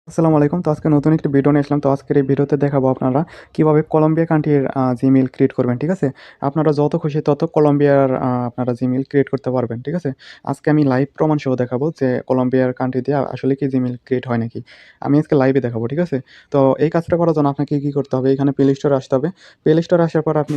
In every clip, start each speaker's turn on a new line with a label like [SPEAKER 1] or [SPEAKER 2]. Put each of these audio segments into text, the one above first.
[SPEAKER 1] আসসালামু আলাইকুম। তো আজকে নতুন একটি ভিডিও নিয়ে আসলাম। তো আজকের এই ভিডিওতে দেখাবো আপনারা কিভাবে কলম্বিয়া কান্ট্রির জিমেইল ক্রিয়েট করবেন, ঠিক আছে? আপনারা যত খুশি তত কলম্বিয়ার আপনারা জিমেইল ক্রিয়েট করতে পারবেন, ঠিক আছে? আজকে আমি লাইভ প্রমাণ সহ দেখাবো যে কলম্বিয়ার কান্ট্রি দিয়ে আসলে কি জিমেইল ক্রিয়েট হয় নাকি? আমি আজকে লাইভে দেখাবো, ঠিক আছে? তো এই কাজটা করার জন্য আপনাকে কি করতে হবে? এখানে প্লে স্টোরে আসতে হবে। প্লে স্টোরে আসার পর আপনি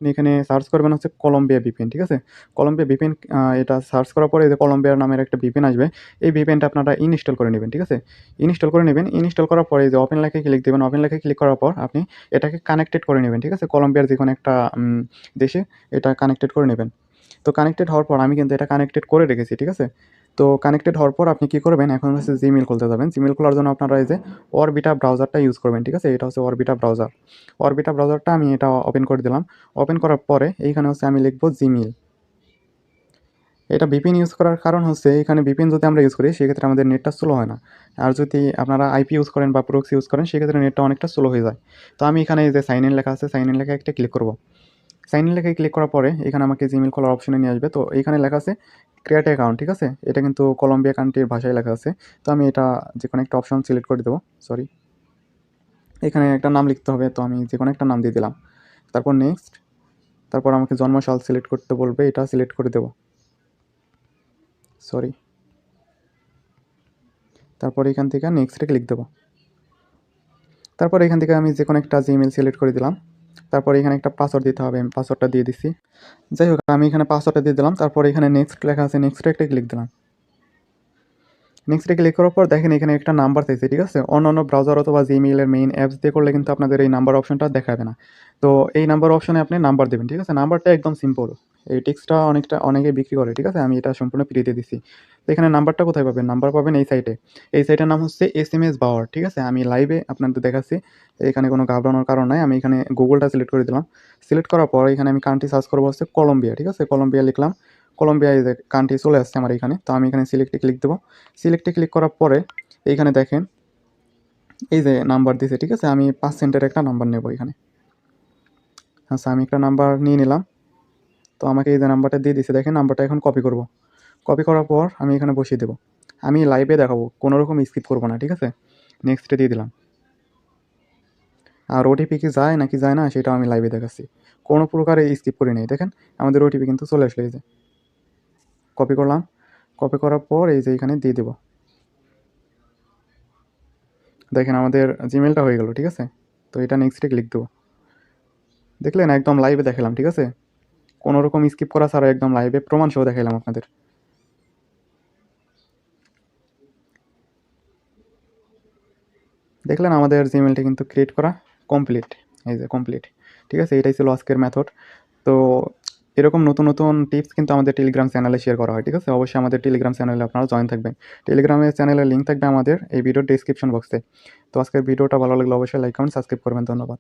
[SPEAKER 1] এখানে সার্চ করবেন হচ্ছে কলম্বিয়া ভিপিএন, ঠিক আছে? কলম্বিয়া ভিপিএন এটা সার্চ করার পরে এই যে কলম্বিয়ার নামের একটা ভিপিএন আসবে। এই ভিপিএনটা আপনারা ইনস্টল করে নেবেন, ঠিক আছে? ইনস্টল করে নেবেন। ইনস্টল করার পরে এই যে ওপেন লেখায় ক্লিক দিবেন। ওপেন লেখায় ক্লিক করার পর আপনি এটাকে কানেক্টেড করে নেবেন, ঠিক আছে? কলম্বিয়ার যেকোনো একটা দেশে এটা কানেক্টেড করে নেবেন। তো কানেক্টেড হওয়ার পর আমি কিন্তু এটা কানেক্টেড করে রেখেছি, ঠিক আছে? তো কানেক্টেড হওয়ার পর আপনি কি করবেন, এখন হচ্ছে জিমেইল খুলতে যাবেন। জিমেইল খোলার জন্য আপনারা এই যে অরবিটা ব্রাউজারটা ইউজ করবেন, ঠিক আছে? এটা হচ্ছে অরবিটা ব্রাউজার। অরবিটা ব্রাউজারটা আমি এটা ওপেন করে দিলাম। ওপেন করার পরে এইখানে হচ্ছে আমি লিখব জিমেইল। এটা ভিপিএন ইউজ করার কারণ হচ্ছে এখানে ভিপিএন যদি আমরা ইউজ করি সেক্ষেত্রে আমাদের নেটটা স্লো হয় না। আর যদি আপনারা আইপি ইউজ করেন বা প্রক্সি ইউজ করেন সেক্ষেত্রে নেটটা অনেকটা স্লো হয়ে যায়। তো আমি এখানে এই যে সাইন ইন লেখা আছে, সাইন ইন লেখায় একটা ক্লিক করব। সাইন ইন লেখায় ক্লিক করার পরে এখানে আমাকে জিমেইল খোলার অপশনে নিয়ে আসবে। তো এইখানে লেখা আছে ক্রিয়েট অ্যাকাউন্ট, ঠিক আছে? এটা কিন্তু কলম্বিয়া কান্ট্রির ভাষায় লেখা আছে। তো আমি এটা যেকোনো একটা অপশন সিলেক্ট করে দেবো। সরি, এখানে একটা নাম লিখতে হবে। তো আমি যেকোনো একটা নাম দিয়ে দিলাম। তারপর নেক্সট, তারপর আমাকে জন্মসাল সিলেক্ট করতে বলবে, এটা সিলেক্ট করে দেবো। সরি, তারপর এখান থেকে নেক্সটে ক্লিক দেবো। তারপর এখান থেকে আমি যেকোনো একটা জিমেইল সিলেক্ট করে দিলাম। তারপর এখানে একটা পাসওয়ার্ড দিতে হবে, আমি পাসওয়ার্ডটা দিয়ে দিচ্ছি। যাই হোক, আমি এখানে পাসওয়ার্ডটা দিয়ে দিলাম। তারপর এখানে নেক্সট লেখা আছে, নেক্সটে একটা ক্লিক দিলাম। নেক্সটে ক্লিক করার পর দেখেন এখানে একটা নাম্বার চাইছে, ঠিক আছে? অন্যান্য ব্রাউজার অথবা জিমেইলের মেইন অ্যাপস দিয়ে করলে কিন্তু আপনাদের এই নাম্বার অপশনটা দেখাবে না। তো এই নাম্বার অপশনে আপনি নাম্বার দেবেন, ঠিক আছে? নাম্বারটা একদম সিম্পল। এই টেক্সটটা অনেকেই বিক্রি করে, ঠিক আছে? আমি এটা সম্পূর্ণ ফ্রি দিয়ে দিচ্ছি। তো এখানে নাম্বারটা কোথায় পাবেন? নাম্বার পাবেন এই সাইটে। এই সাইটের নাম হচ্ছে এসএমএস বাওয়ার, ঠিক আছে? আমি লাইভে আপনাদের দেখাচ্ছি। এখানে কোনো ঘাবড়ানোর কারণ নাই। আমি এখানে গুগলটা সিলেক্ট করে দিলাম। সিলেক্ট করার পর এখানে আমি কান্ট্রি সার্চ করবো হচ্ছে কলম্বিয়া, ঠিক আছে? কলম্বিয়া লিখলাম। কলম্বিয়া এই যে কান্ট্রি চলে আসছে আমার এখানে। তো আমি এখানে সিলেক্টে ক্লিক দেবো। সিলেক্টে ক্লিক করার পরে এইখানে দেখেন এই যে নাম্বার দিছে, ঠিক আছে? আমি 5 সেন্টের একটা নাম্বার নেব এখানে। আচ্ছা, আমি একটা নাম্বার নিয়ে নিলাম। তো আমাকে এই যে নাম্বারটা দিয়ে দিছে, দেখেন নাম্বারটা এখন কপি করব। কপি করার পর আমি এখানে বসিয়ে দেবো। আমি লাইভে দেখাবো, কোনো রকম স্কিপ করবো না, ঠিক আছে? নেক্সটে দিয়ে দিলাম। আর ওটিপি কি যায় নাকি যায় না সেটাও আমি লাইভে দেখাচ্ছি। কোনো প্রকারে স্কিপ করি নাই। দেখেন আমাদের ওটিপি কিন্তু চলে আসলো। এই যে কপি করলাম। কপি করার পর এই যে এখানে দিয়ে দেবো। দেখেন আমাদের জিমেলটা হয়ে গেল, ঠিক আছে? তো এটা নেক্সটে ক্লিক দেবো। দেখলেন একদম লাইভে দেখালাম, ঠিক আছে? কোনো রকম স্কিপ করা ছাড়া একদম লাইভে প্রমাণ সহ দেখাইলাম আপনাদের। দেখলেন আমাদের জিমেলটা কিন্তু ক্রিয়েট করা কমপ্লিট। এই যে কমপ্লিট, ঠিক আছে? এটাই ছিল আজকের মেথড। তো এরকম নতুন নতুন টিপস কিন্তু আমাদের টেলিগ্রাম চ্যানেলে শেয়ার করা হয়, ঠিক আছে? অবশ্যই আমাদের টেলিগ্রাম চ্যানেলে আপনারা জয়েন থাকবেন। টেলিগ্রামের চ্যানেলের লিঙ্ক থাকবে আমাদের এই ভিডিওর ডেসক্রিপশন বক্সে। তো আজকের ভিডিওটা ভালো লাগলে অবশ্যই লাইক কমেন্ট সাবস্ক্রাইব করবেন। ধন্যবাদ।